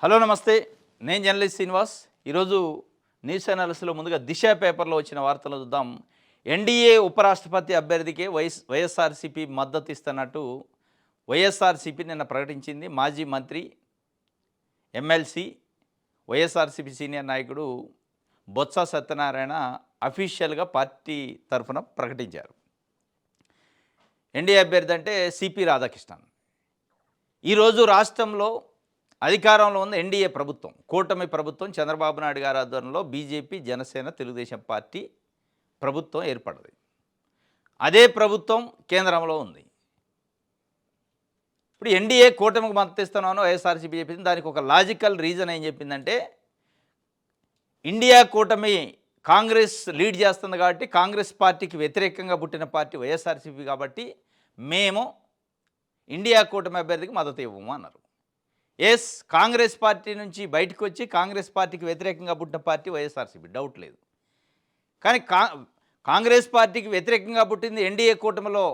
Hello నమస్తే. నేను journalist Srinivas. ఈరోజు న్యూస్ అనాలిసిస్లో ముందుగా దిశ పేపర్లో వచ్చిన వార్తలు చూద్దాం. ఎన్డీఏ ఉపరాష్ట్రపతి అభ్యర్థికి వైఎస్ఆర్సీపీ మద్దతు ఇస్తున్నట్టు వైఎస్ఆర్సీపీ నిన్న ప్రకటించింది. మాజీ మంత్రి, ఎమ్మెల్సీ, వైఎస్ఆర్సీపీ సీనియర్ నాయకుడు బొత్స సత్యనారాయణ అఫీషియల్గా పార్టీ తరఫున ప్రకటించారు. ఎన్డీఏ అభ్యర్థి అంటే సిపి రాధాకృష్ణన్. ఈరోజు రాష్ట్రంలో అధికారంలో ఉంది ఎన్డీఏ ప్రభుత్వం, కూటమి ప్రభుత్వం. చంద్రబాబు నాయుడు గారి ఆధ్వర్యంలో బీజేపీ, జనసేన, తెలుగుదేశం పార్టీ ప్రభుత్వం ఏర్పడింది. అదే ప్రభుత్వం కేంద్రంలో ఉంది. ఇప్పుడు ఎన్డీఏ కూటమికి మద్దతు ఇస్తున్నాను వైఎస్ఆర్సీపీ చెప్పింది. దానికి ఒక లాజికల్ రీజన్ ఏం చెప్పిందంటే, ఇండియా కూటమి కాంగ్రెస్ లీడ్ చేస్తుంది కాబట్టి, కాంగ్రెస్ పార్టీకి వ్యతిరేకంగా పుట్టిన పార్టీ వైఎస్ఆర్సీపీ కాబట్టి మేము ఇండియా కూటమి అభ్యర్థికి మద్దతు ఇవ్వము అన్నారు. ఎస్, కాంగ్రెస్ పార్టీ నుంచి బయటకు వచ్చి కాంగ్రెస్ పార్టీకి వ్యతిరేకంగా పుట్టిన పార్టీ వైఎస్ఆర్సీపీ, డౌట్ లేదు. కానీ కాంగ్రెస్ పార్టీకి వ్యతిరేకంగా పుట్టింది ఎన్డీఏ కూటమిలో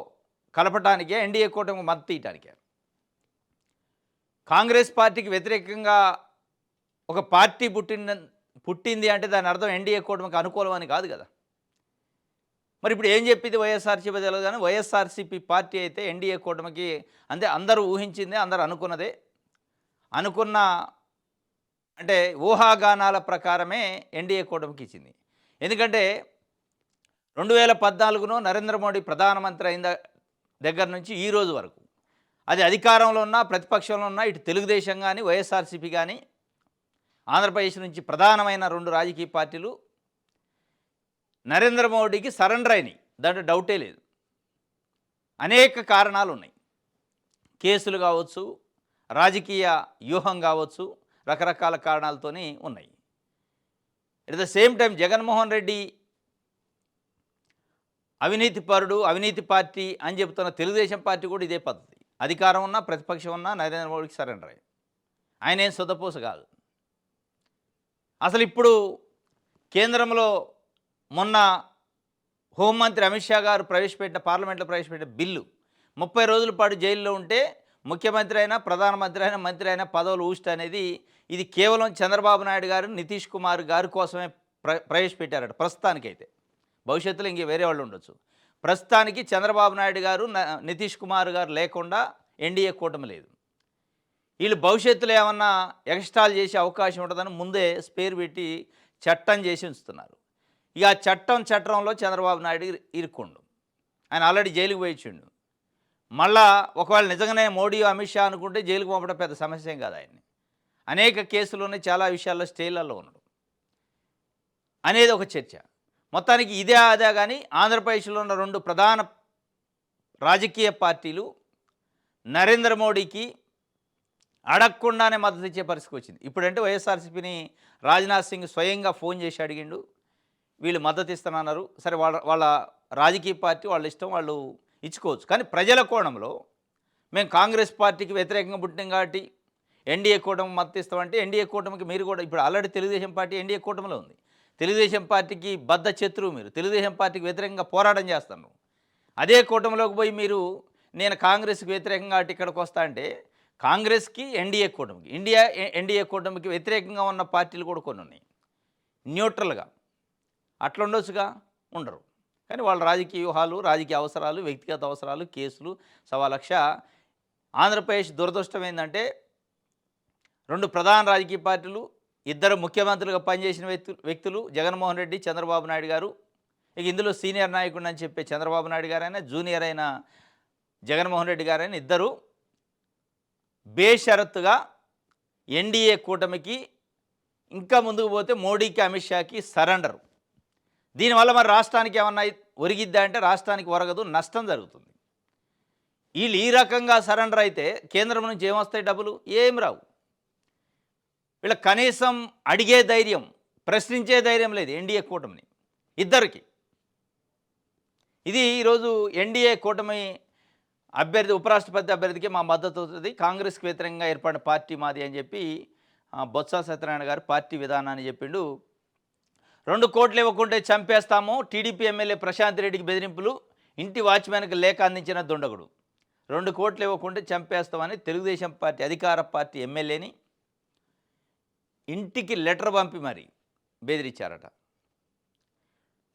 కలపటానికే, ఎన్డీఏ కూటమికి మద్దతు ఇవ్వటానికే. కాంగ్రెస్ పార్టీకి వ్యతిరేకంగా ఒక పార్టీ పుట్టింది అంటే దాని అర్థం ఎన్డీఏ కూటమికి అనుకూలం అని కాదు కదా. మరి ఇప్పుడు ఏం చెప్పింది వైఎస్ఆర్సీపీ తెలియదు. కానీ వైఎస్ఆర్సీపీ పార్టీ అయితే ఎన్డీఏ కూటమికి అంతే, అందరూ ఊహించిందే, అందరూ అనుకున్నదే, అనుకున్న అంటే ఊహాగానాల ప్రకారమే ఎన్డీఏ కూటమికి ఇచ్చింది. ఎందుకంటే 2014లో నరేంద్ర మోడీ ప్రధానమంత్రి అయిన దగ్గర నుంచి ఈ రోజు వరకు, అది అధికారంలో ఉన్నా ప్రతిపక్షంలో ఉన్నా, ఇటు తెలుగుదేశం కానీ వైఎస్ఆర్సీపీ కానీ, ఆంధ్రప్రదేశ్ నుంచి ప్రధానమైన 2 రాజకీయ పార్టీలు నరేంద్ర మోడీకి సరెండర్ అయినాయి. దాంట్లో డౌటే లేదు. అనేక కారణాలు ఉన్నాయి. కేసులు కావచ్చు, రాజకీయ వ్యూహం కావచ్చు, రకరకాల కారణాలతోనే ఉన్నాయి. At the same time Jaganmohan Reddy అవినీతిపరుడు, అవినీతి పార్టీ అని చెబుతున్న తెలుగుదేశం పార్టీ కూడా ఇదే పద్ధతి. అధికారం ఉన్నా ప్రతిపక్షం ఉన్నా నరేంద్ర మోడీకి సరెండర్ అయ్యి, ఆయన ఏం సొద్దపోస కాదు. అసలు ఇప్పుడు కేంద్రంలో మొన్న హోంమంత్రి అమిత్ షా గారు పార్లమెంట్లో ప్రవేశపెట్టిన బిల్లు 30 రోజుల పాటు జైల్లో ఉంటే ముఖ్యమంత్రి అయినా, ప్రధానమంత్రి అయినా, మంత్రి అయినా పదవులు ఊస్ట్ అనేది, ఇది కేవలం చంద్రబాబు నాయుడు గారు, నితీష్ కుమార్ గారి కోసమే ప్రవేశపెట్టారట ప్రస్తుతానికైతే. భవిష్యత్తులో ఇంక వేరే వాళ్ళు ఉండొచ్చు. ప్రస్తుతానికి చంద్రబాబు నాయుడు గారు, నితీష్ కుమార్ గారు లేకుండా ఎన్డీఏ కూటమి లేదు. వీళ్ళు భవిష్యత్తులో ఏమన్నా ఎక్స్ట్రాల్ చేసే అవకాశం ఉంటుందని ముందే స్పేర్ పెట్టి చట్టం చేసి ఉంచుతున్నారు. ఇక ఆ చట్టంలో చంద్రబాబు నాయుడు ఇరుక్కుండు. ఆయన ఆల్రెడీ జైలుకు పోయిచ్చిండు. మళ్ళా ఒకవేళ నిజంగానే మోడీ, అమిత్ షా అనుకుంటే జైలుకు పంపడం పెద్ద సమస్య ఏం కాదు. ఆయన్ని అనేక కేసులు ఉన్నాయి, చాలా విషయాల్లో స్టేలలో ఉన్నాడు అనేది ఒక చర్చ. మొత్తానికి ఇదే అదే. కానీ ఆంధ్రప్రదేశ్లో ఉన్న 2 ప్రధాన రాజకీయ పార్టీలు నరేంద్ర మోడీకి అడగకుండానే మద్దతు ఇచ్చే పరిస్థితికి వచ్చింది. ఇప్పుడంటే వైఎస్ఆర్సీపీని రాజ్నాథ్ సింగ్ స్వయంగా ఫోన్ చేసి అడిగిండు, వీళ్ళు మద్దతు ఇస్తానన్నారు. సరే, వాళ్ళ రాజకీయ పార్టీ, వాళ్ళ ఇష్టం, వాళ్ళు ఇచ్చుకోవచ్చు. కానీ ప్రజల కోణంలో మేము కాంగ్రెస్ పార్టీకి వ్యతిరేకంగా పుట్టినాం కాబట్టి ఎన్డీఏ కూటమి మద్దతు ఇస్తామంటే, ఎన్డీఏ కూటమికి మీరు కూడా ఇప్పుడు ఆల్రెడీ తెలుగుదేశం పార్టీ ఎన్డీఏ కూటమిలో ఉంది. తెలుగుదేశం పార్టీకి బద్ధ శత్రువు మీరు. తెలుగుదేశం పార్టీకి వ్యతిరేకంగా పోరాటం చేస్తాను. అదే కూటమిలోకి పోయి మీరు నేను కాంగ్రెస్కి వ్యతిరేకంగా అటు ఇక్కడికి వస్తా అంటే, కాంగ్రెస్కి, ఎన్డీఏ కూటమికి, ఎన్డీఏ కూటమికి వ్యతిరేకంగా ఉన్న పార్టీలు కూడా కొన్ని ఉన్నాయి న్యూట్రల్గా. అట్లా ఉండొచ్చుగా, ఉండరు. కానీ వాళ్ళ రాజకీయ వ్యూహాలు, రాజకీయ అవసరాలు, వ్యక్తిగత అవసరాలు, కేసులు, 1,00,000. ఆంధ్రప్రదేశ్ దురదృష్టం ఏంటంటే 2 ప్రధాన రాజకీయ పార్టీలు, 2 ముఖ్యమంత్రులుగా పనిచేసిన వ్యక్తులు జగన్మోహన్ రెడ్డి, చంద్రబాబు నాయుడు గారు. ఇక ఇందులో సీనియర్ నాయకుడు అని చెప్పే చంద్రబాబు నాయుడు గారైనా, జూనియర్ అయిన జగన్మోహన్ రెడ్డి గారైనా, ఇద్దరు బేషరతుగా ఎన్డీఏ కూటమికి, ఇంకా ముందుకు పోతే మోడీకి, అమిత్ షాకి సరెండరు. దీనివల్ల మరి రాష్ట్రానికి ఏమన్నా ఒరిగిద్దా అంటే రాష్ట్రానికి ఒరగదు, నష్టం జరుగుతుంది. వీళ్ళు ఈ రకంగా సరెండర్ అయితే కేంద్రం నుంచి ఏమొస్తాయి డబ్బులు? ఏం రావు. వీళ్ళ కనీసం అడిగే ధైర్యం, ప్రశ్నించే ధైర్యం లేదు ఎన్డీఏ కూటమిని ఇద్దరికి. ఇది ఈరోజు ఎన్డీఏ కూటమి అభ్యర్థి, ఉపరాష్ట్రపతి అభ్యర్థికి మా మద్దతు అవుతుంది, కాంగ్రెస్కి వ్యతిరేకంగా ఏర్పడిన పార్టీ మాది అని చెప్పి బొత్స సత్యనారాయణ గారు పార్టీ విధానాన్ని చెప్పిండు. 2 కోట్లు ఇవ్వకుంటే చంపేస్తాము, టీడీపీ ఎమ్మెల్యే ప్రశాంత్ రెడ్డికి బెదిరింపులు, ఇంటి వాచ్మెన్కి లేఖ అందించిన దుండగుడు. 2 కోట్లు ఇవ్వకుంటే చంపేస్తామని తెలుగుదేశం పార్టీ, అధికార పార్టీ ఎమ్మెల్యేని ఇంటికి లెటర్ పంపి మరి బెదిరించారట.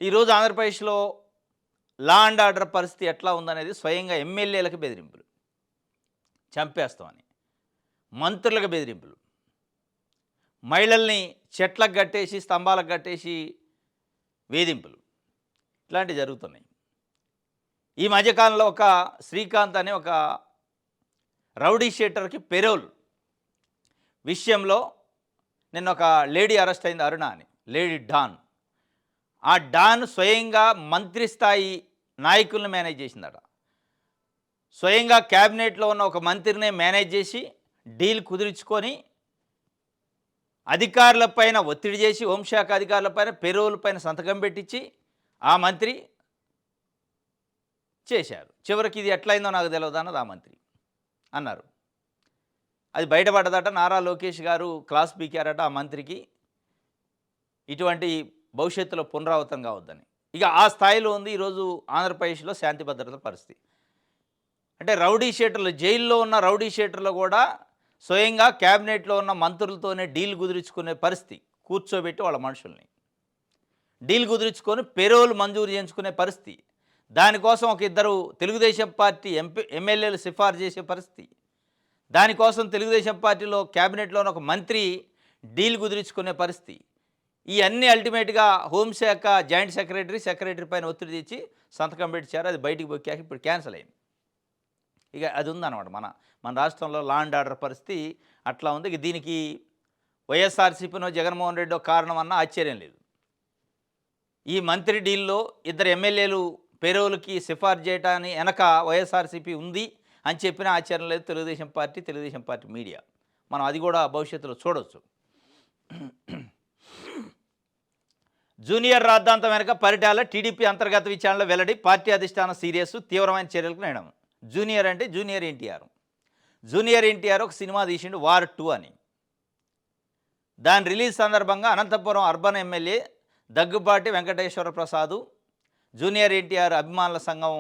ఈరోజు ఆంధ్రప్రదేశ్లో లా అండ్ ఆర్డర్ పరిస్థితి ఎట్లా ఉందనేది స్వయంగా ఎమ్మెల్యేలకు బెదిరింపులు, చంపేస్తామని, మంత్రులకు బెదిరింపులు, మహిళల్ని చెట్లకు కట్టేసి స్తంభాలకు కట్టేసి వేధింపులు, ఇట్లాంటివి జరుగుతున్నాయి. ఈ మధ్యకాలంలో ఒక శ్రీకాంత్ అనే ఒక రౌడీ షీటర్కి పెరోల్ విషయంలో నిన్న ఒక లేడీ అరెస్ట్ అయింది, అరుణ అని, లేడీ డాన్. ఆ డాన్ స్వయంగా మంత్రి స్థాయి నాయకులను మేనేజ్ చేసిందట. స్వయంగా క్యాబినెట్లో ఉన్న ఒక మంత్రినే మేనేజ్ చేసి డీల్ కుదుర్చుకొని అధికారులపైన ఒత్తిడి చేసి, హోంశాఖ అధికారులపైన పెరోల్ పైన సంతకం పెట్టించి ఆ మంత్రి చేశారు. చివరికి ఇది ఎట్లయిందో నాకు తెలియదు అన్నది ఆ మంత్రి అన్నారు. అది బయటపడ్డదట. నారా లోకేష్ గారు క్లాస్ పీకారట ఆ మంత్రికి, ఇటువంటి భవిష్యత్తులో పునరావృతం కావద్దని. ఇక ఆ స్థాయిలో ఉంది ఈరోజు ఆంధ్రప్రదేశ్లో శాంతి భద్రతల పరిస్థితి. అంటే రౌడీ షీటర్లు, జైల్లో ఉన్న రౌడీ షీటర్లు కూడా స్వయంగా క్యాబినెట్లో ఉన్న మంత్రులతోనే డీల్ కుదుర్చుకునే పరిస్థితి, కూర్చోబెట్టి వాళ్ళ మనుషుల్ని డీల్ కుదుర్చుకొని పెరోల్ మంజూరు చేయించుకునే పరిస్థితి. దానికోసం ఒక ఇద్దరు తెలుగుదేశం పార్టీ ఎమ్మెల్యేలు సిఫార్సు చేసే పరిస్థితి. దానికోసం తెలుగుదేశం పార్టీలో క్యాబినెట్లో ఉన్న ఒక మంత్రి డీల్ కుదుర్చుకునే పరిస్థితి. ఇవన్నీ అల్టిమేట్గా హోంశాఖ జాయింట్ సెక్రటరీ పైన ఒత్తిడి తెచ్చి సంతకం పెట్టించారు. అది బయటికి పొక్కాక ఇప్పుడు క్యాన్సిల్ అయింది. ఇక అది ఉందన్నమాట మన రాష్ట్రంలో లా అండ్ ఆర్డర్ పరిస్థితి అట్లా ఉంది. ఇక దీనికి వైఎస్ఆర్సీపీనో జగన్మోహన్ రెడ్డో కారణం అన్న ఆశ్చర్యం లేదు. ఈ మంత్రి డీల్లో ఇద్దరు ఎమ్మెల్యేలు పెరోల్కి సిఫార్సు చేయటాన్ని వెనక వైఎస్ఆర్సీపీ ఉంది అని చెప్పినా ఆశ్చర్యం లేదు. తెలుగుదేశం పార్టీ మీడియా మనం అది కూడా భవిష్యత్తులో చూడవచ్చు. జూనియర్ రాద్ధాంతం వెనక పరిటాల టీడీపీ అంతర్గత విచారణలో వెల్లడి, పార్టీ అధిష్టానం సీరియస్, తీవ్రమైన చర్యలకు నేడం. జూనియర్ అంటే జూనియర్ ఎన్టీఆర్ ఒక సినిమా తీసిండు వార్ 2 అని. దాని రిలీజ్ సందర్భంగా Anantapuram urban MLA Daggubati Venkateswara Prasad junior NTR అభిమానుల సంఘం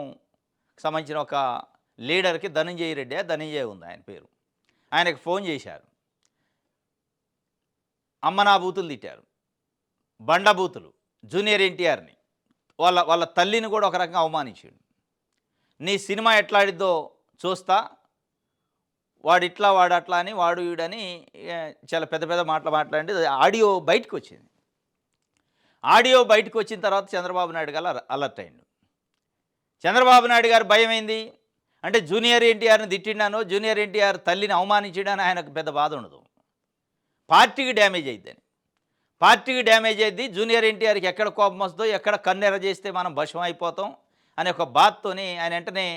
సంబంధించిన ఒక లీడర్కి ధనంజయ ఉంది ఆయన పేరు, ఆయనకు ఫోన్ చేశారు. అమ్మనా బూతులు తిట్టారు, బండబూతులు, జూనియర్ ఎన్టీఆర్ని, వాళ్ళ తల్లిని కూడా ఒక రకంగా అవమానించాడు. నీ సినిమా ఎట్లా ఆడిద్దో చూస్తా, వాడిట్లా వాడట్లా అని, వాడు వీడని చాలా పెద్ద మాటలు మాట్లాడి ఆడియో బయటకు వచ్చింది. ఆడియో బయటకు వచ్చిన తర్వాత చంద్రబాబు నాయుడు గారు అలర్ట్ అయ్యిండు. చంద్రబాబు నాయుడు గారు భయం ఏంది అంటే, జూనియర్ ఎన్టీఆర్ని తిట్టిండానో, జూనియర్ ఎన్టీఆర్ తల్లిని అవమానించడాని ఆయనకు పెద్ద బాధ ఉండదు, పార్టీకి డ్యామేజ్ అయ్యిద్ది. జూనియర్ ఎన్టీఆర్కి ఎక్కడ కోపం వస్తుందో, ఎక్కడ కన్నెర చేస్తే మనం భస్మం అయిపోతాం అనే ఒక బాధతోని ఆయన వెంటనే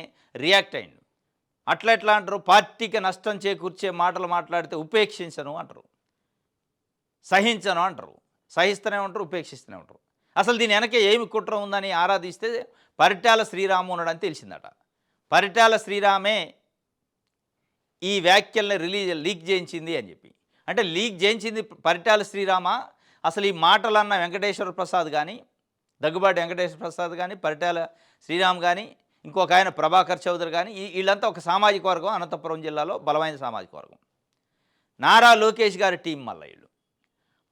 రియాక్ట్ అయ్యిండు. ఎట్లా అంటారు, పార్టీకి నష్టం చేకూర్చే మాటలు మాట్లాడితే ఉపేక్షించను అంటారు, సహించను అంటారు, సహిస్తూనే ఉంటారు, ఉపేక్షిస్తూనే ఉంటారు. అసలు దీని వెనకే ఏమి కుట్ర ఉందని ఆరాధిస్తే పరిటాల శ్రీరాము ఉన్నాడని తెలిసిందట. పరిటాల శ్రీరామే ఈ వ్యాఖ్యల్ని లీక్ చేయించింది అని చెప్పి. అంటే లీక్ చేయించింది పరిటాల శ్రీరామ. అసలు ఈ మాటలన్న వెంకటేశ్వర ప్రసాద్ కానీ, దగ్గుబాటి వెంకటేశ్వర ప్రసాద్ కానీ, పరిటాల శ్రీరామ్ కానీ, ఇంకొక ఆయన ప్రభాకర్ చౌదరి కానీ, వీళ్ళంతా ఒక సామాజిక వర్గం, అనంతపురం జిల్లాలో బలమైన సామాజిక వర్గం. నారా లోకేష్ గారి టీం మళ్ళీ వీళ్ళు.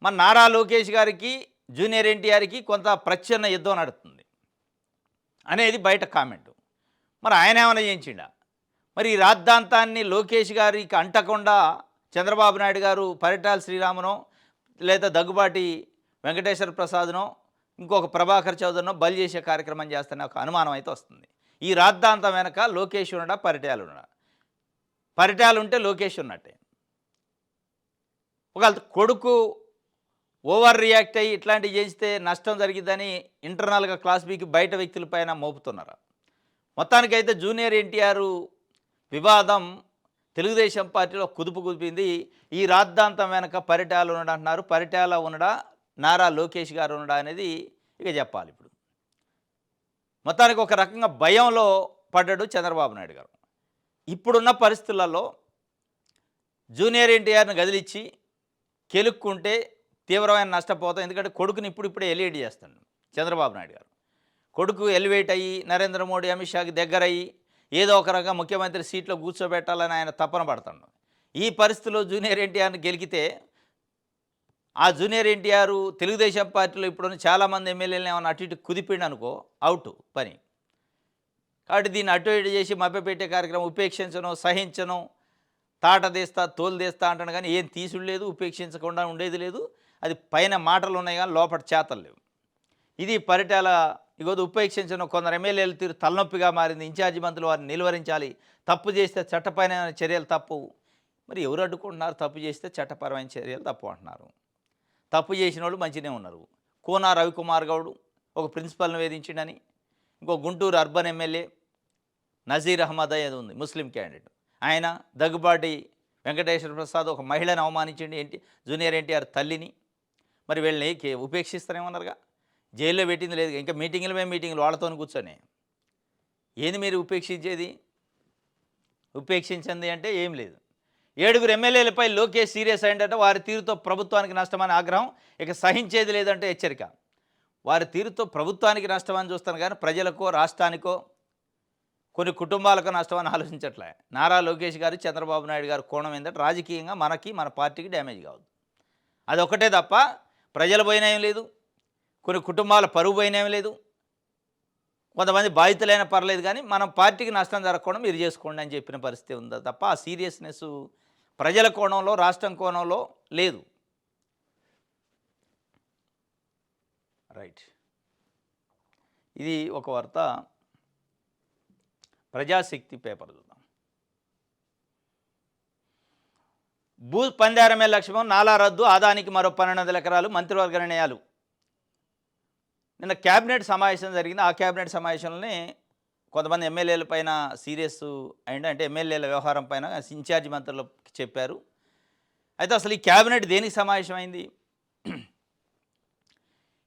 మన నారా లోకేష్ గారికి జూనియర్ ఎన్టీఆర్కి కొంత ప్రచ్ఛన్న యుద్ధం నడుస్తుంది అనేది బయట కామెంటు. మరి ఆయన ఏమైనా చేయించిండా? మరి ఈ రాద్ధాంతాన్ని లోకేష్ గారికి అంటకుండా చంద్రబాబు నాయుడు గారు పరిటాల శ్రీరామునో, లేదా దగ్గుబాటి వెంకటేశ్వర ప్రసాద్నో, ఇంకొక ప్రభాకర్ చౌదరినో బలి చేసే కార్యక్రమం చేస్తున్న ఒక అనుమానం అయితే వస్తుంది. ఈ రాద్ధాంతం వెనక లోకేష్ ఉన్నాడా, పరిటాలు ఉన్నాడా? పరిటాలు ఉంటే లోకేష్ ఉన్నట్టే. ఒకవేళ కొడుకు ఓవర్ రియాక్ట్ అయ్యి ఇట్లాంటివి చేస్తే నష్టం జరిగిద్దని ఇంటర్నల్గా క్లాస్ బీకి బయట వ్యక్తులపైన మోపుతున్నారు. మొత్తానికైతే జూనియర్ ఎన్టీఆర్ వివాదం తెలుగుదేశం పార్టీలో కుదిపింది. ఈ రాద్ధాంతం వెనక పరిటాలు ఉండడా అంటున్నారు. పరిటాల ఉండడా, నారా లోకేష్ గారు ఉండడా అనేది ఇక చెప్పాలి. ఇప్పుడు మొత్తానికి ఒక రకంగా భయంలో పడ్డాడు చంద్రబాబు నాయుడు గారు. ఇప్పుడున్న పరిస్థితులలో జూనియర్ ఎన్టీఆర్ని గదిలిచ్చి కెలుక్కుంటే తీవ్రమైన నష్టపోతాం. ఎందుకంటే కొడుకుని ఇప్పుడిప్పుడే ఎలివేట్ చేస్తాడు చంద్రబాబు నాయుడు గారు. కొడుకు ఎలివేట్ అయ్యి నరేంద్ర మోడీ, అమిత్ షాకి దగ్గరయ్యి ఏదో ఒక రకంగా ముఖ్యమంత్రి సీట్లో కూర్చోబెట్టాలని ఆయన తపన పడతాడు. ఈ పరిస్థితిలో జూనియర్ ఎన్టీఆర్ని గెలికితే ఆ జూనియర్ ఎన్టీఆర్ తెలుగుదేశం పార్టీలో ఇప్పుడున్న చాలామంది ఎమ్మెల్యేలను ఏమన్నా అటు ఇటు కుదిపిండు అనుకో అవుట్ పని. కాబట్టి దీన్ని అటు ఇటు చేసి మభ్యపెట్టే కార్యక్రమం ఉపేక్షించను, సహించను, తాట తీస్తా, తోలు తీస్తా అంటాను కానీ ఏం తీసుడు లేదు, ఉపేక్షించకుండా ఉండేది లేదు. అది పైన మాటలు ఉన్నాయి కానీ లోపల చేతలు లేవు. ఇది పరిటాల ఇగోది ఉపేక్షించను కొందరు ఎమ్మెల్యేలు తీరు తలనొప్పిగా మారింది. ఇన్ఛార్జి మంత్రులు వారిని నిలువరించాలి. తప్పు చేస్తే చట్టపరమైన చర్యలు తప్పు. మరి ఎవరు అడ్డుకుంటున్నారు? తప్పు చేస్తే చట్టపరమైన చర్యలు తప్పు అంటున్నారు. తప్పు చేసిన వాళ్ళు మంచిగానే ఉన్నారు. కోన రవికుమార్ గౌడ్ ఒక ప్రిన్సిపల్ని వేధించిండని, ఇంకో గుంటూరు అర్బన్ ఎమ్మెల్యే నజీర్ అహ్మద్ అనేది ఉంది, ముస్లిం క్యాండిడేట్. ఆయన దగ్గుబాటి వెంకటేశ్వర ప్రసాద్ ఒక మహిళను అవమానించండి, జూనియర్ ఎన్టీఆర్ తల్లిని. మరి వీళ్ళని ఉపేక్షిస్తారేమన్నారుగా, జైల్లో పెట్టింది లేదు. ఇంకా మీటింగ్లు మీటింగ్లు వాళ్ళతో కూర్చొని ఏంది మీరు ఉపేక్షించేది? ఉపేక్షించింది అంటే ఏం లేదు. 7 ఎమ్మెల్యేలపై లోకేష్ సీరియస్ అయిందట. వారి తీరుతో ప్రభుత్వానికి నష్టమని ఆగ్రహం, ఇక సహించేది లేదంటే హెచ్చరిక. వారి తీరుతో ప్రభుత్వానికి నష్టమని చూస్తాను కానీ ప్రజలకో రాష్ట్రానికో కొన్ని కుటుంబాలకు నష్టమని ఆలోచించట్లే. నారా లోకేష్ గారు చంద్రబాబు నాయుడు గారు కోణం ఏంటంటే రాజకీయంగా మనకి మన పార్టీకి డ్యామేజ్ కావద్దు, అదొకటే తప్ప ప్రజల పోయినేం లేదు, కొన్ని కుటుంబాల పరువు పోయినేం లేదు, కొంతమంది బాధితులైనా పర్లేదు కానీ మనం పార్టీకి నష్టం జరగకుండా మీరు చేసుకోండి అని చెప్పిన పరిస్థితి ఉందా తప్ప ఆ సీరియస్నెస్ ప్రజల కోణంలో రాష్ట్రం కోణంలో లేదు. రైట్, ఇది ఒక వార్త. ప్రజాశక్తి పేపర్ చూద్దాం. భూ పందారమే లక్ష్యం, నాలా రద్దు, ఆదానికి మరో 1200 ఎకరాలు, మంత్రివర్గ నిర్ణయాలు. నిన్న క్యాబినెట్ సమావేశం జరిగింది. ఆ క్యాబినెట్ సమావేశంలోనే కొంతమంది ఎమ్మెల్యేల పైన సీరియస్ అంటే ఎమ్మెల్యేల వ్యవహారం పైన ఇన్ఛార్జి మంత్రులకు చెప్పారు. అయితే అసలు ఈ క్యాబినెట్ దేనికి సమావేశమైంది?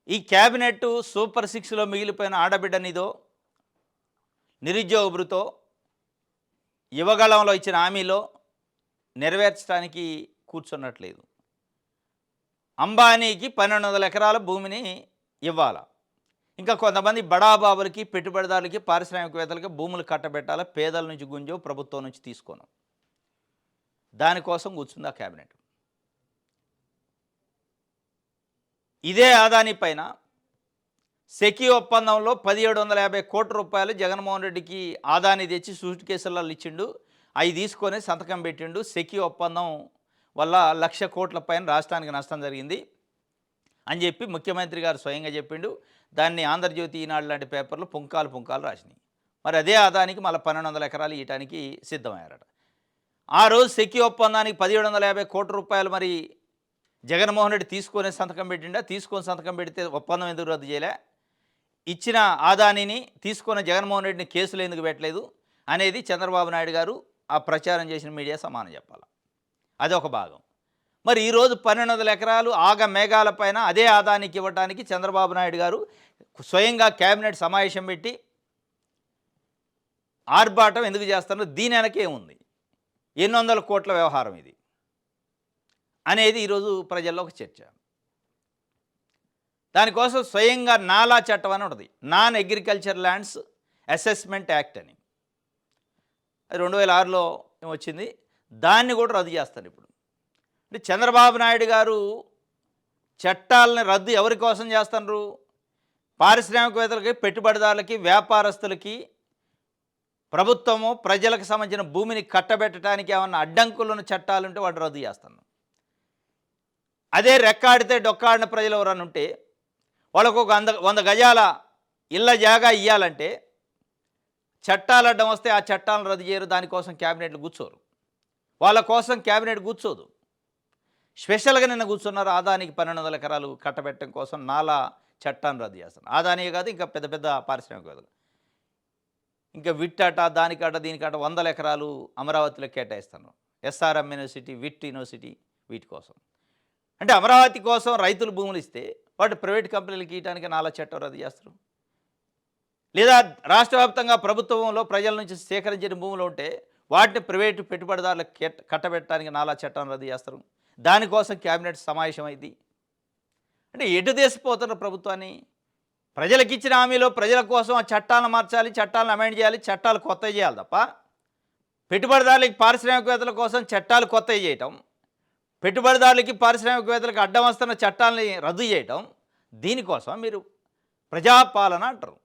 ఈ క్యాబినెట్ సూపర్ 6లో మిగిలిపోయిన ఆడబిడ్డనిదో, నిరుద్యోగ భృతో, యువగళంలో ఇచ్చిన హామీలో నెరవేర్చడానికి కూర్చున్నట్లేదు. అంబానీకి 1200 ఎకరాల భూమిని ఇవ్వాలా, ఇంకా కొంతమంది బడాబాబులకి, పెట్టుబడిదారులకి, పారిశ్రామికవేత్తలకి భూములు కట్టబెట్టాలా, పేదల నుంచి గుంజో, ప్రభుత్వం నుంచి తీసుకోను. దానికోసం కూర్చుంది ఆ క్యాబినెట్. ఇదే ఆదాని పైన సెకీ ఒప్పందంలో 1750 కోట్ల రూపాయలు జగన్మోహన్ రెడ్డికి ఆదాని తెచ్చి సూట్ కేసులలో ఇచ్చిండు. అవి తీసుకొని సంతకం పెట్టిండు. సెకీ ఒప్పందం వల్ల 1,00,000 కోట్ల పైన రాష్ట్రానికి నష్టం జరిగింది అని చెప్పి ముఖ్యమంత్రి గారు స్వయంగా చెప్పిండు. దాన్ని ఆంధ్రజ్యోతి, ఈనాడు లాంటి పేపర్లు పుంకాలు రాసినాయి. మరి అదే ఆదానికి మళ్ళీ 1200 ఎకరాలు ఇవ్వడానికి సిద్ధమయ్యారట. ఆ రోజు సెకీ ఒప్పందానికి 1750 కోట్ల రూపాయలు మరి జగన్మోహన్ రెడ్డి తీసుకొని సంతకం పెట్టిండా? తీసుకొని సంతకం పెడితే ఒప్పందం ఎందుకు రద్దు చేయలే? ఇచ్చిన ఆదానిని తీసుకున్న జగన్మోహన్ రెడ్డిని కేసులు ఎందుకు పెట్టలేదు అనేది చంద్రబాబు నాయుడు గారు ఆ ప్రచారం చేసిన మీడియా సమానం చెప్పాలి. అదొక భాగం. మరి ఈరోజు 1200 ఎకరాలు ఆగ మేఘాల పైన అదే ఆదానికి ఇవ్వడానికి చంద్రబాబు నాయుడు గారు స్వయంగా క్యాబినెట్ సమావేశం పెట్టి ఆర్భాటం ఎందుకు చేస్తున్నారు? దీని వెనకే ఉంది ఎన్ని వందల కోట్ల వ్యవహారం ఇది అనేది ఈరోజు ప్రజల్లో ఒక చర్చ. దానికోసం స్వయంగా నాలా చట్టం అని ఉంటుంది, non agriculture lands assessment act అని. అది 2006లో వచ్చింది. దాన్ని కూడా రద్దు చేస్తారు ఇప్పుడు. అంటే చంద్రబాబు నాయుడు గారు చట్టాలని రద్దు ఎవరి కోసం చేస్తున్నారు? పారిశ్రామికవేత్తలకి, పెట్టుబడిదారులకి, వ్యాపారస్తులకి, ప్రభుత్వము ప్రజలకు సంబంధించిన భూమిని కట్టబెట్టడానికి ఏమన్నా అడ్డంకులను చట్టాలుంటే వాటి రద్దు చేస్తున్నాం. అదే రెక్కాడితే డొక్కాడిన ప్రజలు ఎవరన్నా ఉంటే వాళ్ళకు ఒక 100 గజాల ఇళ్ళ జాగా ఇవ్వాలంటే చట్టాలు అడ్డం వస్తే ఆ చట్టాలను రద్దు చేయరు. దానికోసం క్యాబినెట్లు కూర్చోరు. వాళ్ళ కోసం క్యాబినెట్ కూర్చోదు. స్పెషల్గా నిన్న కూర్చున్నారు. ఆదానికి 1200 ఎకరాలు కట్టబెట్టడం కోసం నాలా చట్టాన్ని రద్దు చేస్తారు. ఆదానియే కాదు, ఇంకా పెద్ద పెద్ద పారిశ్రామికవేత్తలు, ఇంకా విట్టట, దానికట, దీనికట 100 ఎకరాలు అమరావతిలో కేటాయిస్తాను. ఎస్ఆర్ఎం యూనివర్సిటీ, విట్ యూనివర్సిటీ, వీటి కోసం. అంటే అమరావతి కోసం రైతులు భూములు ఇస్తే వాటి ప్రైవేట్ కంపెనీలకు ఇవ్వడానికి నాలా చట్టం రద్దు చేస్తారు. లేదా రాష్ట్ర వ్యాప్తంగా ప్రభుత్వంలో ప్రజల నుంచి సేకరించిన భూములు ఉంటే వాటిని ప్రైవేటు పెట్టుబడిదారులకు కట్టబెట్టడానికి నాలా చట్టం రద్దు చేస్తారు. దానికోసం క్యాబినెట్ సమావేశం అయింది. అంటే ఎటు దేశపోతున్న ప్రభుత్వాన్ని? ప్రజలకు ఇచ్చిన హామీలో ప్రజల కోసం ఆ చట్టాలను మార్చాలి, చట్టాలను అమెండ్ చేయాలి, చట్టాలు కొత్తవి చేయాలి తప్ప పెట్టుబడిదారులకి, పారిశ్రామికవేత్తల కోసం చట్టాలు కొత్తవి చేయటం, పెట్టుబడిదారులకి పారిశ్రామికవేత్తలకు అడ్డం వస్తున్న చట్టాలని రద్దు చేయటం, దీనికోసం మీరు ప్రజాపాలన అంటారు.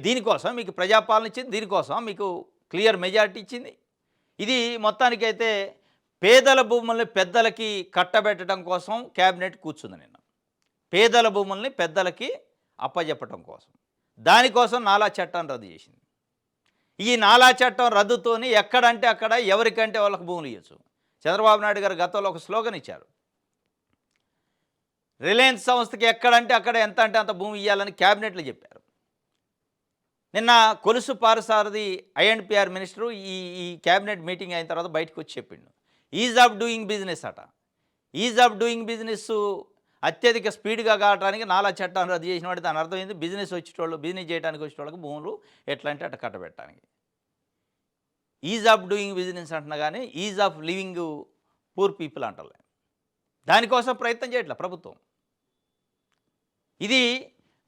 దీనికోసం మీకు ప్రజాపాలన ఇచ్చింది, దీనికోసం మీకు క్లియర్ మెజారిటీ ఇచ్చింది. ఇది మొత్తానికైతే పేదల భూముల్ని పెద్దలకి కట్టబెట్టడం కోసం క్యాబినెట్ కూర్చుంది నిన్న. పేదల భూముల్ని పెద్దలకి అప్పజెప్పటం కోసం, దానికోసం నాలా చట్టాన్ని రద్దు చేసింది. ఈ నాలా చట్టం రద్దుతోని ఎక్కడంటే అక్కడ ఎవరికంటే వాళ్ళకి భూములు ఇవ్వచ్చు. చంద్రబాబు నాయుడు గారు గతంలో ఒక స్లోగన్ ఇచ్చారు, రిలయన్స్ సంస్థకి ఎక్కడంటే అక్కడ ఎంత అంటే అంత భూమి ఇవ్వాలని క్యాబినెట్లో చెప్పారు. నిన్న కొలుసు పారసారథి ఐఎండ్పిఆర్ మినిస్టరు ఈ క్యాబినెట్ మీటింగ్ అయిన తర్వాత బయటకు వచ్చి చెప్పిండు, ఈజ్ ఆఫ్ డూయింగ్ బిజినెస్ అట. ఈజ్ ఆఫ్ డూయింగ్ బిజినెస్ అత్యధిక స్పీడ్గా కావడానికి నాలా చట్టాన్ని రద్దు చేసిన వాటి దాని అర్థం ఏంది, బిజినెస్ వచ్చేటోళ్ళు, బిజినెస్ చేయడానికి వచ్చేటోళ్ళకి భూములు ఎట్లా అంటే అట్లా కట్టబెట్టడానికి. ఈజ్ ఆఫ్ డూయింగ్ బిజినెస్ అంటున్నా కానీ ease of living poor people అంటలే. దానికోసం ప్రయత్నం చేయట్లే ప్రభుత్వం. ఇది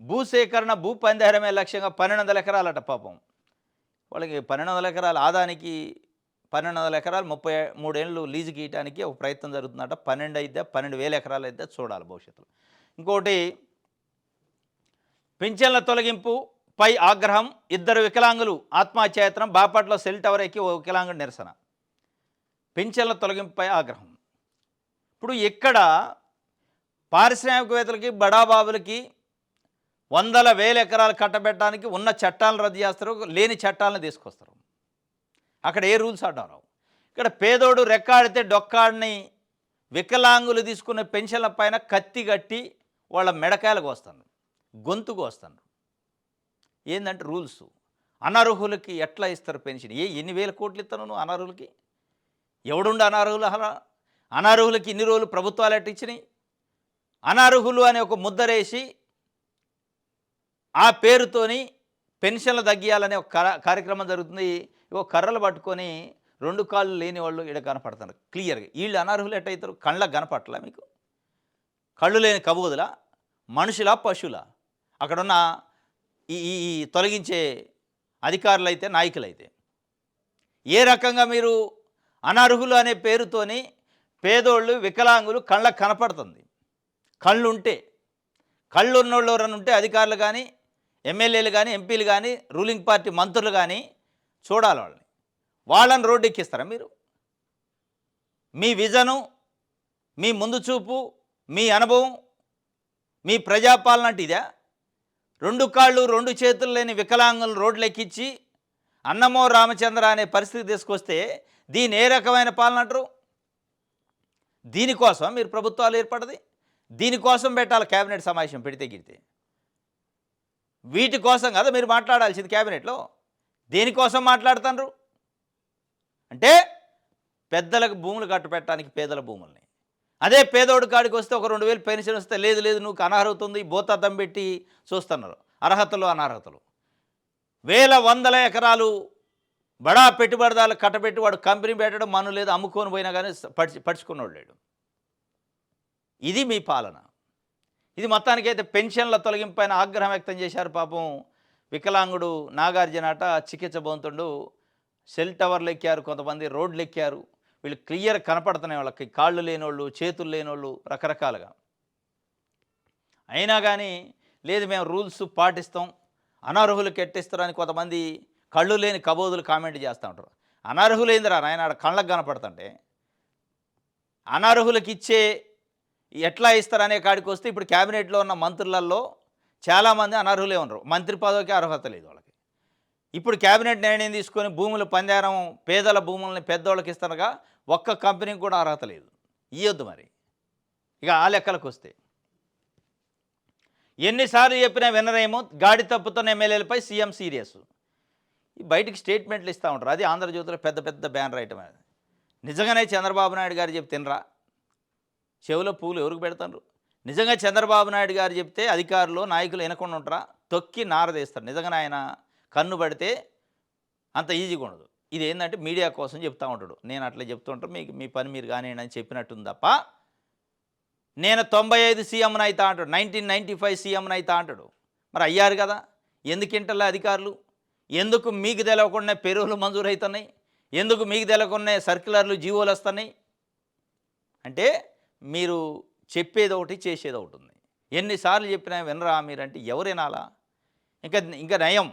భూసేకరణ, భూ పందేరమే లక్ష్యంగా 1200 ఎకరాలట పాపం. వాళ్ళకి 1200 ఎకరాలు ఆదానికి 1200 ఎకరాలు 33 ఏళ్ళు లీజుకి ఇవ్వడానికి ఒక ప్రయత్నం జరుగుతుందట. 12 అయితే 12,000 ఎకరాలు అయితే చూడాలి భవిష్యత్తులో. ఇంకోటి, పింఛన్ల తొలగింపుపై ఆగ్రహం, 2 వికలాంగులు ఆత్మహత్యాయత్నం. బాపట్ల సెల్ టవర్ ఎక్కి ఓ వికలాంగుడు నిరసన. పింఛన్ల తొలగింపుపై ఆగ్రహం. ఇప్పుడు ఇక్కడ పారిశ్రామికవేత్తలకి, బడాబాబులకి 100,000 ఎకరాలు కట్టబెట్టడానికి ఉన్న చట్టాలను రద్దు చేస్తారు, లేని చట్టాలను తీసుకొస్తారు. అక్కడ ఏ రూల్స్ అడ్డం రావు. ఇక్కడ పేదోడు రెక్కాడితే డొక్కాడిని వికలాంగులు తీసుకునే పెన్షన్ల పైన కత్తి కట్టి వాళ్ళ మెడకాయలకు వస్తారు, గొంతుకు వస్తారు. ఏంటంటే రూల్స్. అనర్హులకి ఎట్లా ఇస్తారు పెన్షన్? ఎన్ని వేల కోట్లు ఇస్తాను నువ్వు అనర్హులకి? ఎవడుండి అనర్హులకి ఇన్ని రోజులు ప్రభుత్వాలు ఎట్ట ఇచ్చినాయి? అనర్హులు అనే ఒక ముద్దరేసి ఆ పేరుతోని పెన్షన్లు తగ్గియాలనే ఒక కార్యక్రమం జరుగుతుంది. ఇవో కర్రలు పట్టుకొని 2 కాళ్ళు లేని వాళ్ళు ఇక్కడ కనపడతారు క్లియర్గా. వీళ్ళు అనర్హులు ఎట్టయితారు? కళ్ళకు కనపట్లా మీకు? కళ్ళు లేని కబోదులా, మనుషులా, పశువులా? అక్కడున్న ఈ తొలగించే అధికారులైతే, నాయకులైతే ఏ రకంగా మీరు అనర్హులు అనే పేరుతోని పేదోళ్ళు, వికలాంగులు కళ్ళకు కనపడుతుంది. కళ్ళుంటే, కళ్ళు ఉన్నోళ్ళు ఎవరైనా ఉంటే అధికారులు కానీ, ఎమ్మెల్యేలు కానీ, ఎంపీలు కానీ, రూలింగ్ పార్టీ మంత్రులు కానీ చూడాలి. వాళ్ళని రోడ్డు ఎక్కిస్తారా మీరు? మీ విజను, మీ ముందు చూపు, మీ అనుభవం, మీ ప్రజాపాలన అంటే ఇదా? 2 కాళ్ళు 2 చేతులు లేని వికలాంగులను రోడ్లు ఎక్కించి అన్నమో రామచంద్ర అనే పరిస్థితి తీసుకొస్తే దీని ఏ రకమైన పాలన అంటారు? దీనికోసం మీరు ప్రభుత్వాలు ఏర్పడది, దీనికోసం పెట్టాలి క్యాబినెట్ సమావేశం పెడితే గిడితే. వీటి కోసం కదా మీరు మాట్లాడాల్సింది క్యాబినెట్లో. దేనికోసం మాట్లాడుతున్నారు అంటే పెద్దలకు భూములు కట్టపెట్టడానికి, పేదల భూముల్ని. అదే పేదోడు కాడికి వస్తే ఒక 2,000 పెన్షన్ వస్తే లేదు నువ్వు అనర్హత ఉంది, భూతద్దం పెట్టి చూస్తున్నారు. అర్హతలు, అనర్హతలు. వేల వందల ఎకరాలు బడా పెట్టుబడిదారులు కట్టబెట్టి వాడు కంపెనీ పెట్టడం మను లేదు, అమ్ముకొని పోయినా కానీ పడుచుకున్నాడు లేడు. ఇది మీ పాలన. ఇది మొత్తానికైతే పెన్షన్ల తొలగింపైన ఆగ్రహం వ్యక్తం చేశారు పాపం. వికలాంగుడు నాగార్జునట చికిత్స పొందుతుండు, సెల్ టవర్లు ఎక్కారు, కొంతమంది రోడ్లు ఎక్కారు. వీళ్ళు క్లియర్ కనపడుతున్నాయి, వాళ్ళకి కాళ్ళు లేనోళ్ళు, చేతులు లేనోళ్ళు రకరకాలుగా. అయినా కానీ లేదు మేము రూల్స్ పాటిస్తాం, అనర్హులు కెట్టిస్తారని కొంతమంది కళ్ళు లేని కబోదులు కామెంట్ చేస్తూ ఉంటారు. అనర్హులేందిరా నాయన, ఆడ కళ్ళకు కనపడుతుంటే. అనర్హులకు ఇచ్చే ఎట్లా ఇస్తారనే కాడికి వస్తే ఇప్పుడు క్యాబినెట్లో ఉన్న మంత్రులలో చాలామంది అనర్హులే ఉన్నారు. మంత్రి పదవికి అర్హత లేదు వాళ్ళకి. ఇప్పుడు క్యాబినెట్ నిర్ణయం తీసుకొని భూముల పంజారం, పేదల భూములని పెద్దోళ్ళకి ఇస్తారుగా, ఒక్క కంపెనీకి కూడా అర్హత లేదు. ఇవ్వద్దు మరి. ఇక ఆ లెక్కలకు వస్తే ఎన్నిసార్లు చెప్పినా వినరేమో, గాడి తప్పుతున్న ఎమ్మెల్యేలపై సీఎం సీరియస్. బయటికి స్టేట్మెంట్లు ఇస్తూ ఉంటారు. అది ఆంధ్రజ్యోతిలో పెద్ద పెద్ద బ్యానర్ ఐటమ్. నిజంగానే చంద్రబాబు నాయుడు గారు చెప్తే తినరా? చెవులో పూలు ఎవరికి పెడతారు? నిజంగా చంద్రబాబు నాయుడు గారు చెప్తే అధికారులు, నాయకులు వినకుండా ఉంటారా? తొక్కి నారదేస్తారు. నిజంగానే ఆయన కన్ను పడితే అంత ఈజీగా ఉండదు. ఇది ఏంటంటే మీడియా కోసం చెప్తూ ఉంటాడు. నేను అట్లా చెప్తూ ఉంటాను, మీ పని మీరు కానివ్వండి అని చెప్పినట్టుంది తప్ప, నేను 95 సీఎంని అవుతా అంటాడు, 1995 సీఎంని అవుతా అంటాడు. మరి అయ్యారు కదా, ఎందుకింటలే అధికారులు? ఎందుకు మీకు తెలవకుండా పెరువులు మంజూరు అవుతున్నాయి? ఎందుకు మీకు తెలవకుండా సర్క్యులర్లు, జీవోలు వస్తున్నాయి? అంటే మీరు చెప్పేది ఒకటి, చేసేది ఒకటి ఉంది. ఎన్నిసార్లు చెప్పినా వినరా మీరంటే ఎవరు వినాలా? ఇంకా ఇంకా నయం,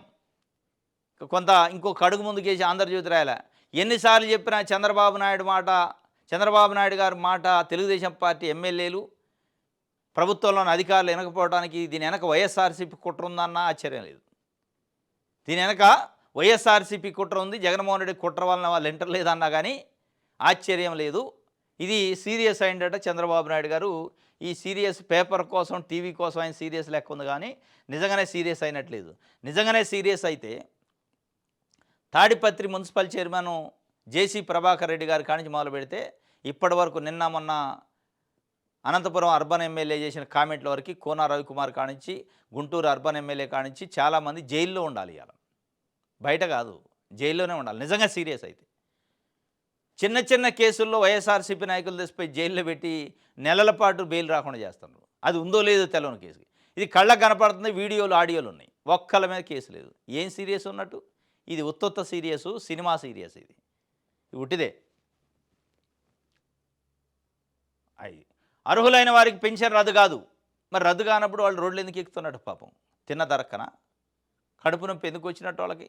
కొంత ఇంకొక అడుగు ముందుకేసి ఆంధ్రజ్యోతి రాయాల. ఎన్నిసార్లు చెప్పినా చంద్రబాబు నాయుడు గారి మాట తెలుగుదేశం పార్టీ ఎమ్మెల్యేలు, ప్రభుత్వంలోని అధికారులు వినకపోవడానికి దీని వెనక వైఎస్ఆర్సీపీ కుట్ర ఉందన్నా ఆశ్చర్యం లేదు. దీని వెనక వైఎస్ఆర్సీపీ కుట్ర ఉంది, జగన్మోహన్ రెడ్డి కుట్ర వలన వాళ్ళు వింటలేదన్నా కానీ ఆశ్చర్యం లేదు. ఇది సీరియస్ అయిందట చంద్రబాబు నాయుడు గారు. ఈ సీరియస్ పేపర్ కోసం, టీవీ కోసం ఆయన సీరియస్ లెక్క ఉంది కానీ నిజంగానే సీరియస్ అయినట్లేదు. నిజంగానే సీరియస్ అయితే తాడిపత్రి మున్సిపల్ చైర్మన్ జేసీ ప్రభాకర్ రెడ్డి గారి కానించి మొదలు పెడితే ఇప్పటి వరకు నిన్న మొన్న అనంతపురం అర్బన్ ఎమ్మెల్యే చేసిన కామెంట్ల వరకు, కోన రవికుమార్ కానించి, గుంటూరు అర్బన్ ఎమ్మెల్యే కానించి చాలామంది జైల్లో ఉండాలి. ఇవాళ బయట కాదు, జైల్లోనే ఉండాలి నిజంగా సీరియస్ అయితే. చిన్న చిన్న కేసుల్లో వైఎస్ఆర్సీపీ నాయకులు తెచ్చిపోయి జైల్లో పెట్టి నెలల పాటు బెయిల్ రాకుండా చేస్తున్నారు. అది ఉందో లేదో తెలవని కేసు. ఇది కళ్ళకు కనపడుతుంది, వీడియోలు ఆడియోలు ఉన్నాయి, ఒక్కళ్ళ మీద కేసు లేదు. ఏం సీరియస్ ఉన్నట్టు? ఇది ఉత్తొత్త సీరియసు, సినిమా సీరియస్. ఇది ఉట్టిదే. అయ్యి అర్హులైన వారికి పెన్షన్ రద్దు కాదు. మరి రద్దు కానప్పుడు వాళ్ళు రోడ్లు ఎందుకు ఎక్కుతున్నట్టు? పాపం తిన్న దరక్కన కడుపు నొప్పి ఎందుకు వచ్చినట్టు? వాళ్ళకి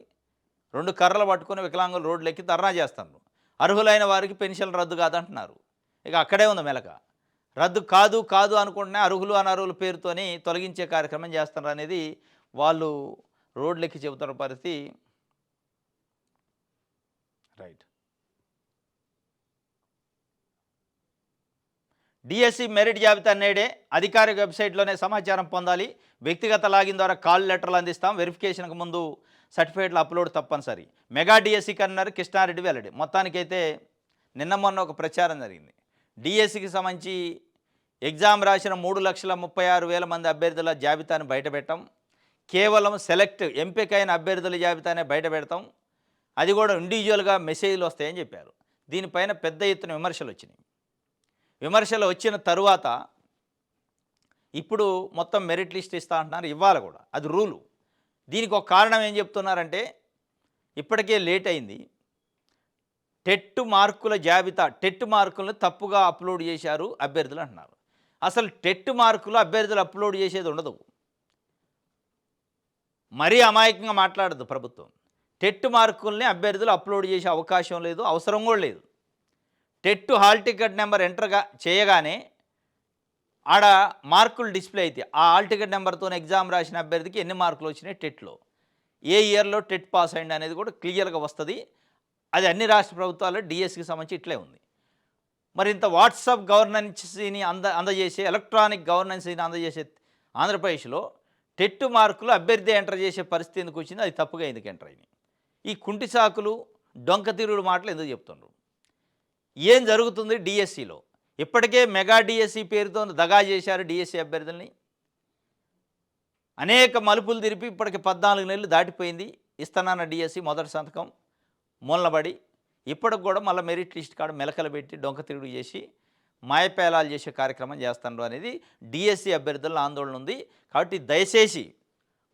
2 కర్రలు పట్టుకొని వికలాంగులు రోడ్లు ఎక్కి ధర్నా చేస్తున్నారు. అర్హులైన వారికి పెన్షన్ రద్దు కాదంటున్నారు. ఇక అక్కడే ఉంది మెలక. రద్దు కాదు కాదు అనుకుంటేనే అర్హులు అనర్హుల పేరుతోని తొలగించే కార్యక్రమం చేస్తున్నారు అనేది వాళ్ళు రోడ్లెక్కి చెబుతున్న పరిస్థితి. రైట్. డిఎస్సి మెరిట్ జాబితా నేడే అధికారిక వెబ్సైట్లోనే సమాచారం పొందాలి. వ్యక్తిగత లాగిన్ ద్వారా కాల్ లెటర్లు అందిస్తాం. వెరిఫికేషన్కు ముందు సర్టిఫికేట్ల అప్లోడ్ తప్పనిసరి. మెగా డిఎస్సి కన్నారు కృష్ణారెడ్డి వెల్లడి. మొత్తానికైతే నిన్న మొన్న ఒక ప్రచారం జరిగింది. డిఎస్సికి సంబంధించి ఎగ్జామ్ రాసిన 3,36,000 మంది అభ్యర్థుల జాబితాను బయటపెట్టాం. కేవలం సెలెక్ట్ ఎంపికైన అభ్యర్థుల జాబితానే బయట పెడతాం. అది కూడా ఇండివిజువల్గా మెసేజ్లు వస్తాయని చెప్పారు. దీనిపైన పెద్ద ఎత్తున విమర్శలు వచ్చినాయి. విమర్శలు వచ్చిన తరువాత ఇప్పుడు మొత్తం మెరిట్ లిస్ట్ ఇస్తా అంటున్నారు. ఇవ్వాలి కూడా, అది రూలు. దీనికి ఒక కారణం ఏం చెప్తున్నారంటే ఇప్పటికే లేట్ అయింది. టెట్ మార్కుల జాబితా, టెట్ మార్కులను తప్పుగా అప్లోడ్ చేశారు అభ్యర్థులు అంటున్నారు. అసలు టెట్ మార్కులు అభ్యర్థులు అప్లోడ్ చేసేది ఉండదు. మరీ అమాయకంగా మాట్లాడదు ప్రభుత్వం. టెట్ మార్కుల్ని అభ్యర్థులు అప్లోడ్ చేసే అవకాశం లేదు, అవసరం కూడా లేదు. టెట్ హాల్ టికెట్ నెంబర్ ఎంటర్గా చేయగానే ఆడ మార్కులు డిస్ప్లే అయితే ఆ హాల్ టికెట్ నెంబర్తో ఎగ్జామ్ రాసిన అభ్యర్థికి ఎన్ని మార్కులు వచ్చినాయి, టెట్లో ఏ ఇయర్లో టెట్ పాస్ అయింది అనేది కూడా క్లియర్గా వస్తుంది. అది అన్ని రాష్ట్ర ప్రభుత్వాలు డిఎస్సికి సంబంధించి ఇట్లే ఉంది. మరి ఇంత వాట్సాప్ గవర్నెన్స్ని అందజేసే, ఎలక్ట్రానిక్ గవర్నెన్స్ని అందజేసే ఆంధ్రప్రదేశ్లో టెట్ మార్కులు అభ్యర్థి ఎంటర్ చేసే పరిస్థితి ఎందుకు వచ్చింది? అది తప్పుగా ఎందుకు ఎంటర్ అయినాయి? ఈ కుంటి సాకులు, డొంక తిరుగుడు మాటలు ఎందుకు చెప్తున్నారు? ఏం జరుగుతుంది డిఎస్సిలో? ఇప్పటికే మెగా డిఎస్సి పేరుతో దగా చేశారు డిఎస్సి అభ్యర్థుల్ని. అనేక మలుపులు తిరిపి ఇప్పటికి 14 నెలలు దాటిపోయింది. ఇస్తానన్న డిఎస్సి మొదటి సంతకం మూలనబడి ఇప్పటికి కూడా మళ్ళీ మెరిట్ లిస్ట్ కాడ మెలకలు పెట్టి డొంక తిరుగుడు చేసి మాయపేలాలు చేసే కార్యక్రమం చేస్తున్నారు అనేది డిఎస్సి అభ్యర్థుల ఆందోళన ఉంది. కాబట్టి దయచేసి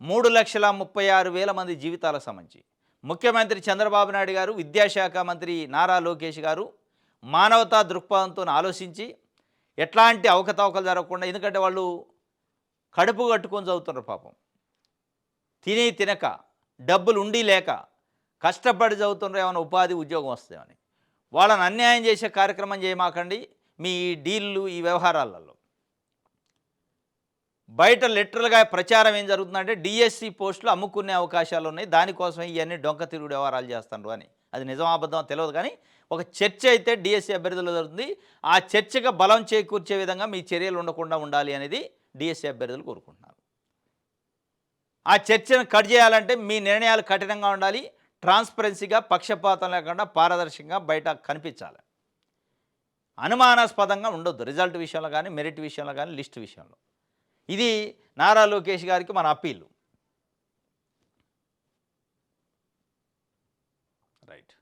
3,36,000 మంది జీవితాలకు సంబంధించి ముఖ్యమంత్రి చంద్రబాబు నాయుడు గారు, విద్యాశాఖ మంత్రి నారా లోకేష్ గారు మానవతా దృక్పథంతో ఆలోచించి ఎట్లాంటి అవకతవకలు జరగకుండా, ఎందుకంటే వాళ్ళు కడుపు కట్టుకొని చదువుతున్నారు పాపం. తినక, డబ్బులు ఉండి లేక కష్టపడి చదువుతున్నారు. ఏమైనా ఉపాధి ఉద్యోగం వస్తాయని వాళ్ళని అన్యాయం చేసే కార్యక్రమం చేయమాకండి. మీ డీల్లు, ఈ వ్యవహారాలలో బయట లిటరల్గా ప్రచారం ఏం జరుగుతుందంటే డిఎస్సి పోస్టులు అమ్ముకునే అవకాశాలు ఉన్నాయి, దానికోసమే ఇవన్నీ డొంక తిరుగుడు వ్యవహారాలు చేస్తున్నారు అని. అది నిజం అబద్ధం తెలియదు కానీ ఒక చర్చ అయితే డిఎస్సి అభ్యర్థులు జరుగుతుంది. ఆ చర్చగా బలం చేకూర్చే విధంగా మీ చర్యలు ఉండకుండా ఉండాలి అనేది డిఎస్సి అభ్యర్థులు కోరుకుంటున్నారు. ఆ చర్చను కట్ చేయాలంటే మీ నిర్ణయాలు కఠినంగా ఉండాలి, ట్రాన్స్పరెన్సీగా, పక్షపాతం లేకుండా పారదర్శకంగా బయట కనిపించాలి. అనుమానాస్పదంగా ఉండొద్దు రిజల్ట్ విషయంలో కానీ, మెరిట్ విషయంలో కానీ, లిస్ట్ విషయంలో. ఇది నారా లోకేష్ గారికి మన అప్పీలు. రైట్.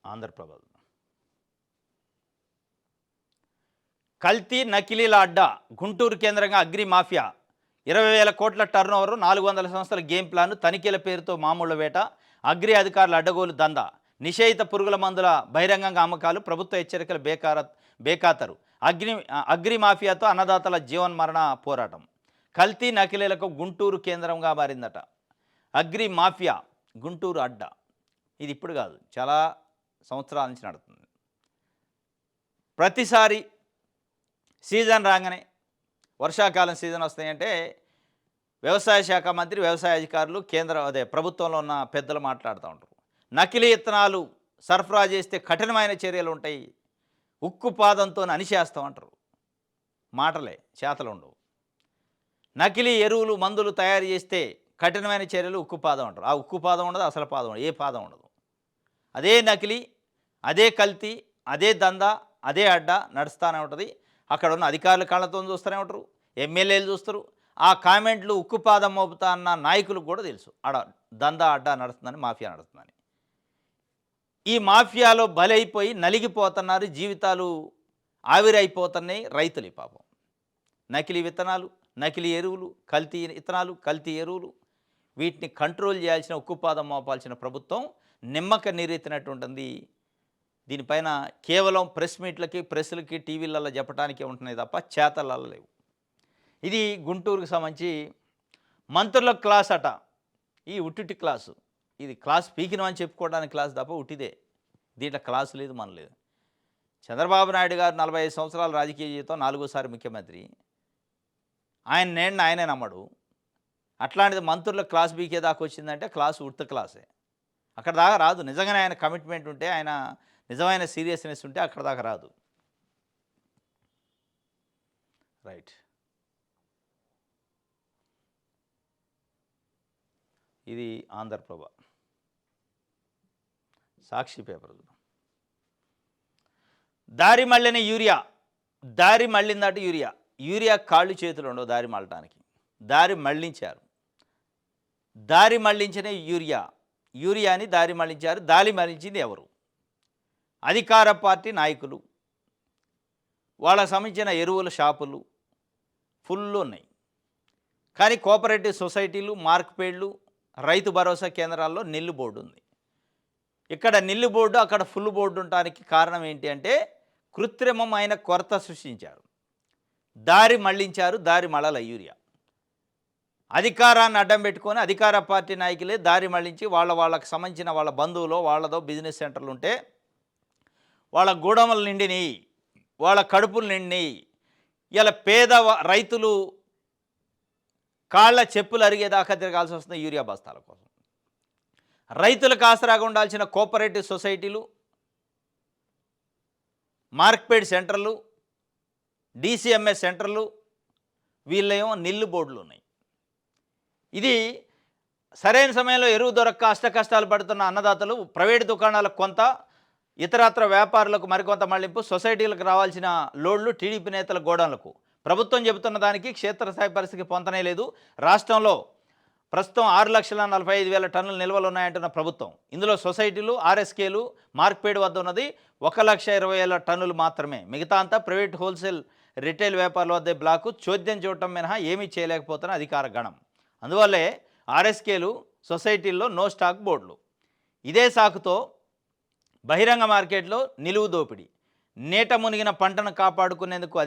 ఆంధ్రప్రభ కల్తీ నకిలీల అడ్డా, గుంటూరు కేంద్రంగా అగ్రి మాఫియా, 20,000 కోట్ల టర్నోవర్, 400 సంస్థల గేమ్ ప్లాన్, తనిఖీల పేరుతో మామూలు వేట, అగ్రి అధికారుల అడ్డగోలు దందా, నిషేధిత పురుగుల మందుల బహిరంగంగా అమ్మకాలు, ప్రభుత్వ హెచ్చరికలు బేఖాతరు, అగ్రి మాఫియాతో అన్నదాతల జీవన్మరణ పోరాటం. కల్తీ నకిలీలకు గుంటూరు కేంద్రంగా మారిందట. అగ్రి మాఫియా గుంటూరు అడ్డా. ఇది ఇప్పుడు కాదు, చాలా సంవత్సరాల నుంచి నడుస్తుంది. ప్రతిసారి సీజన్ రాగానే, వర్షాకాలం సీజన్ వస్తాయంటే వ్యవసాయ శాఖ మంత్రి, వ్యవసాయ అధికారులు, ప్రభుత్వంలో ఉన్న పెద్దలు మాట్లాడుతూ ఉంటారు. నకిలీ ఇత్తనాలు సరఫరా చేస్తే కఠినమైన చర్యలు ఉంటాయి, ఉక్కు పాదంతో అణిచేస్తామంటారు. మాటలే, చేతలు ఉండవు. నకిలీ ఎరువులు, మందులు తయారు చేస్తే కఠినమైన చర్యలు, ఉక్కు పాదం అంటారు. ఆ ఉక్కు పాదం ఉండదు, అసలు పాదం ఉండదు, ఏ పాదం ఉండదు. అదే నకిలీ, అదే కల్తీ, అదే దందా, అదే అడ్డా నడుస్తూనే ఉంటుంది. అక్కడ ఉన్న అధికారుల కళ్ళతో చూస్తూనే ఉంటారు, ఎమ్మెల్యేలు చూస్తారు. ఆ కామెంట్లు ఉక్కుపాదం మోపుతా అన్న నాయకులకు కూడా తెలుసు దందా అడ్డా నడుస్తుందని, మాఫియా నడుస్తుందని. ఈ మాఫియాలో బలైపోయి నలిగిపోతున్నారు, జీవితాలు ఆవిరైపోతున్నాయి రైతులు. పాపం నకిలీ విత్తనాలు, నకిలీ ఎరువులు, కల్తీ విత్తనాలు, కల్తీ ఎరువులు, వీటిని కంట్రోల్ చేయాల్సిన, ఉక్కుపాదం మోపాల్సిన ప్రభుత్వం నిమ్మక నీరెత్తినట్టు ఉంటుంది. దీనిపైన కేవలం ప్రెస్ మీట్లకి, ప్రెస్లకి, టీవీలలో చెప్పడానికి ఉంటున్నాయి తప్ప చేతలలో లేవు. ఇది గుంటూరుకు సంబంధించి మంత్రుల క్లాస్ అట. ఈ ఉట్టిటి క్లాసు, ఇది క్లాస్ పీకినమని చెప్పుకోవడానికి క్లాస్ తప్ప ఉట్టిదే. దీంట్లో క్లాసు లేదు, మన లేదు. చంద్రబాబు నాయుడు గారు 45 సంవత్సరాల రాజకీయ జీవితం, 4సారి ముఖ్యమంత్రి. ఆయనే నమ్మడు. అట్లాంటిది మంత్రుల క్లాస్ పీకే దాకా వచ్చిందంటే క్లాసు ఉత్త క్లాసే. అక్కడ దాకా రాదు. నిజంగానే ఆయన కమిట్మెంట్ ఉంటే, ఆయన నిజమైన సీరియస్నెస్ ఉంటే అక్కడ దాకా రాదు. రైట్. ఇది ఆంధ్రప్రభ, సాక్షి పేపర్. దారి మళ్ళిన యూరియా, దారి మళ్ళిందట యూరియా. యూరియా కాళ్ళు చేతులు ఉండవు దారి మళ్ళటానికి. దారి మళ్ళించారు. దారి మళ్ళించిన యూరియాని దారి మళ్ళించారు. దారి మళ్ళించింది ఎవరు? అధికార పార్టీ నాయకులు. వాళ్ళకు సంబంధించిన ఎరువుల షాపులు ఫుల్ ఉన్నాయి. కానీ కోఆపరేటివ్ సొసైటీలు, మార్క్పేడ్లు, రైతు భరోసా కేంద్రాల్లో నిల్లు బోర్డు ఉంది. ఇక్కడ నిల్లు బోర్డు, అక్కడ ఫుల్ బోర్డు ఉండటానికి కారణం ఏంటి అంటే కృత్రిమమైన కొరత సృష్టించారు. దారి మళ్ళించారు. దారి మళ్ళల యూరియా. అధికారాన్ని అడ్డం పెట్టుకొని అధికార పార్టీ నాయకులే దారి మళ్ళించి వాళ్ళకి సంబంధించిన వాళ్ళ బంధువులో, వాళ్ళదో బిజినెస్ సెంటర్లు ఉంటే వాళ్ళ గూడములు నిండినాయి, వాళ్ళ కడుపులు నిండినాయి. ఇలా పేద రైతులు కాళ్ళ చెప్పులు అరిగేదాకా తిరగాల్సి వస్తుంది యూరియా బస్తాల కోసం. రైతులకు ఆసరాగా ఉండాల్సిన కోఆపరేటివ్ సొసైటీలు, మార్క్పేడ్ సెంటర్లు, డిసిఎంఎస్ సెంటర్లు, వీళ్ళేమో నిల్లు బోర్డులు ఉన్నాయి. ఇది సరైన సమయంలో ఎరువు దొరక్క అష్టకష్టాలు పడుతున్న అన్నదాతలు, ప్రైవేటు దుకాణాలకు కొంత, ఇతరత్ర వ్యాపారులకు మరికొంత మళ్లింపు, సొసైటీలకు రావాల్సిన లోడ్లు టీడీపీ నేతల గోడౌన్లకు. ప్రభుత్వం చెబుతున్న దానికి క్షేత్రస్థాయి పరిస్థితికి పొంతనే లేదు. రాష్ట్రంలో ప్రస్తుతం 6,45,000 టన్నుల నిల్వలు ఉన్నాయంటున్న ప్రభుత్వం. ఇందులో సొసైటీలు, ఆర్ఎస్కేలు, మార్క్పేడ్ వద్ద ఉన్నది 1,20,000 టన్నులు మాత్రమే. మిగతా అంతా ప్రైవేట్ హోల్సేల్, రిటైల్ వ్యాపారుల వద్దే బ్లాకు. చోద్యం చూడటం మినహా ఏమీ చేయలేకపోతున్న అధికార గణం. అందువల్లే ఆర్ఎస్కేలు, సొసైటీల్లో నో స్టాక్ బోర్డులు. ఇదే సాకుతో బహిరంగ మార్కెట్లో నిలువు దోపిడీ. నీట మునిగిన పంటను కాపాడుకునేందుకు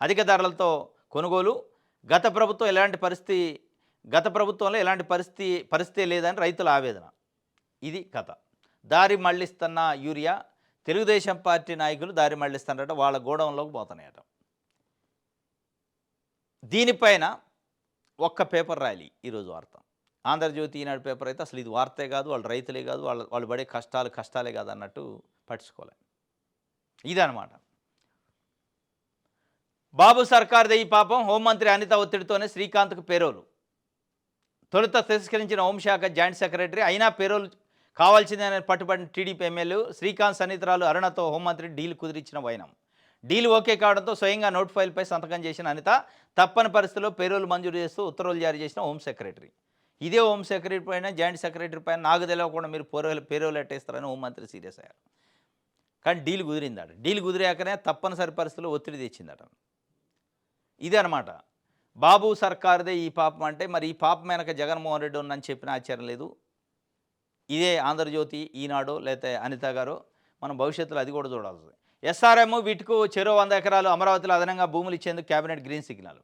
అధిక ధరలతో కొనుగోలు. గత ప్రభుత్వంలో ఎలాంటి పరిస్థితి లేదని రైతుల ఆవేదన. ఇది కథ. దారి మళ్లిస్తున్న యూరియా. తెలుగుదేశం పార్టీ నాయకులు దారి మళ్లిస్తున్నారట, వాళ్ళ గోడౌన్లోకి పోతున్నాయట. దీనిపైన ఒక్క పేపర్ రాయాలి ఈరోజు వార్త. ఆంధ్రజ్యోతి, ఈనాడు పేపర్ అయితే అసలు ఇది వార్తే కాదు, వాళ్ళు రైతులే కాదు, వాళ్ళు పడే కష్టాలే కాదు అన్నట్టు పట్టించుకోలే. ఇదనమాట. బాబు సర్కార్దే ఈ పాపం. హోంమంత్రి అనిత ఒత్తిడితోనే శ్రీకాంత్కు పేరోలు. తొలుత తిరస్కరించిన హోంశాఖ జాయింట్ సెక్రటరీ, అయినా పేరోలు కావాల్సిందేనని పట్టుబడిన టీడీపీ ఎమ్మెల్యే శ్రీకాంత్ సన్నిహితురాలు అరుణతో హోంమంత్రి డీల్ కుదిరించిన వైనం. డీల్ ఓకే కావడంతో స్వయంగా నోట్ ఫైల్పై సంతకం చేసిన అనిత తప్పని పరిస్థితుల్లో పేరోలు మంజూరు చేస్తూ ఉత్తర్వులు జారీ చేసిన హోం సెక్రటరీ. ఇదే హోం సెక్రటరీ పైన, జాయింట్ సెక్రటరీ పైన నాకు తెలియకుండా మీరు పేరోలు ఎట్టేస్తారని హోంమంత్రి సీరియస్ అయ్యారు. కానీ డీల్ కుదిరిందట. డీల్ కుదిరాకనే తప్పనిసరి పరిస్థితుల్లో ఒత్తిడి తెచ్చిందట. ఇదే అనమాట. బాబు సర్కార్దే ఈ పాపం అంటే మరి ఈ పాపం వెనక జగన్మోహన్ రెడ్డి ఉందని చెప్పిన ఆశ్చర్యం లేదు. ఇదే ఆంధ్రజ్యోతి, ఈనాడు లేతే అనిత గారు మనం భవిష్యత్తులో అది కూడా చూడాల్సింది. ఎస్ఆర్ఎం వీటికు చెరో 100 ఎకరాలు అమరావతిలో అదనంగా భూములు ఇచ్చేందుకు కేబినెట్ గ్రీన్ సిగ్నల్.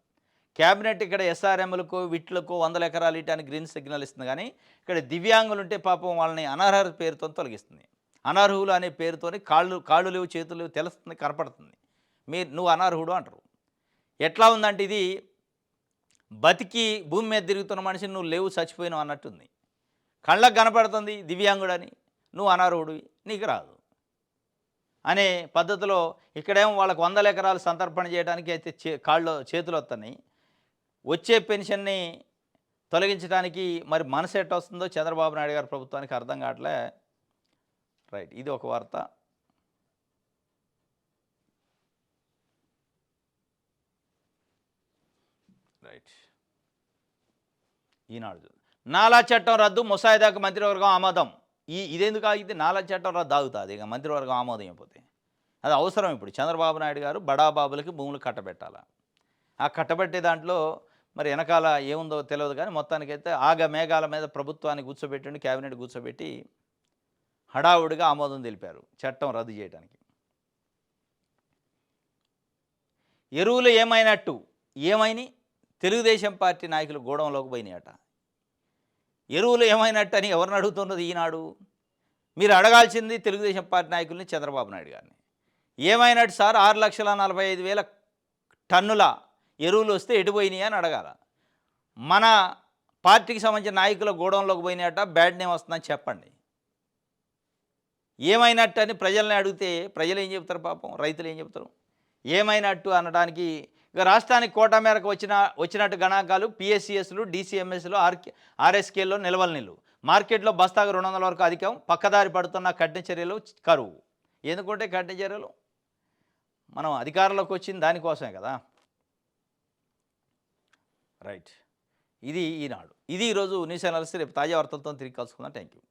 కేబినెట్ ఇక్కడ ఎస్ఆర్ఎంలకు వీటిలకు 100 ఎకరాలు ఇవ్వడానికి గ్రీన్ సిగ్నల్ ఇస్తుంది. కానీ ఇక్కడ దివ్యాంగులు ఉంటే పాపం వాళ్ళని అనర్హత పేరుతో తొలగిస్తుంది. అనర్హులు అనే పేరుతోని కాళ్ళు లేవు, చేతులు లేవు తెలుస్తుంది, కనపడుతుంది. నువ్వు అనర్హుడు అంటారు. ఎట్లా ఉందంటే ఇది బతికి భూమి మీద తిరుగుతున్న మనిషిని నువ్వు లేవు, చచ్చిపోయినావు అన్నట్టుంది. కళ్ళకు కనపడుతుంది దివ్యాంగుడని, నువ్వు అనర్హుడివి, నీకు రాదు అనే పద్ధతిలో ఇక్కడేమో వాళ్ళకు 100 ఎకరాలు సంతర్పణ చేయడానికి అయితే చేతులు వస్తున్నాయి. వచ్చే పెన్షన్ని తొలగించడానికి మరి మనసు ఎట్ట వస్తుందో చంద్రబాబు నాయుడు గారి ప్రభుత్వానికి అర్థం కావట్లే. రైట్, ఇది ఒక వార్త. రైట్, ఈనాడు నాలా చట్టం రద్దు ముసాయిదాకు మంత్రివర్గం ఆమోదం. ఇదెందుకు ఆగితే నాలా చట్టం రద్దు ఆగుతుంది ఇక మంత్రివర్గం ఆమోదం అయిపోతే. అది అవసరం. ఇప్పుడు చంద్రబాబు నాయుడు గారు బడాబాబులకి భూములు కట్టబెట్టాలి. ఆ కట్టబెట్టే దాంట్లో మరి వెనకాల ఏముందో తెలియదు. కానీ మొత్తానికైతే మేఘాల మీద ప్రభుత్వాన్ని కూర్చోబెట్టండి, కేబినెట్ కూర్చోబెట్టి హడావుడిగా ఆమోదం తెలిపారు చట్టం రద్దు చేయడానికి. ఎరువులు ఏమైనట్టు ఏమైనా తెలుగుదేశం పార్టీ నాయకులు గూడెంలోకి పోయినాయట. ఎరువులు ఏమైనట్టు అని ఎవరిని అడుగుతున్నది ఈనాడు? మీరు అడగాల్సింది తెలుగుదేశం పార్టీ నాయకుల్ని, చంద్రబాబు నాయుడు గారిని. ఏమైనట్టు సార్ 6,45,000 టన్నుల ఎరువులు వస్తే ఎటుపోయినాయి అని అడగాల. మన పార్టీకి సంబంధించిన నాయకుల గూడెంలోకి పోయినాయట, బ్యాడ్ నేమ్ వస్తుందని చెప్పండి. ఏమైనట్టు అని ప్రజల్ని అడిగితే ప్రజలు ఏం చెప్తారు? పాపం రైతులు ఏం చెప్తారు? ఏమైనట్టు అనడానికి ఇక రాష్ట్రానికి కోటా మేరకు వచ్చినట్టు గణాంకాలు పిఎస్సిఎస్లు, డిసిఎంఎస్లు, ఆర్ఎస్కేల్లో నిల్వలు నిల్లు. మార్కెట్లో బస్తాకు 200 వరకు అధికం. పక్కదారి పడుతున్న కఠిన చర్యలు కరువు. ఎందుకంటే కఠిన చర్యలు మనం అధికారంలోకి వచ్చింది దానికోసమే కదా. రైట్, ఇది ఈనాడు. ఇది ఈరోజు న్యూస్ అనాలిసిస్. రేపు తాజా వార్తలతో తిరిగి కలుసుకుందాం. Thank you.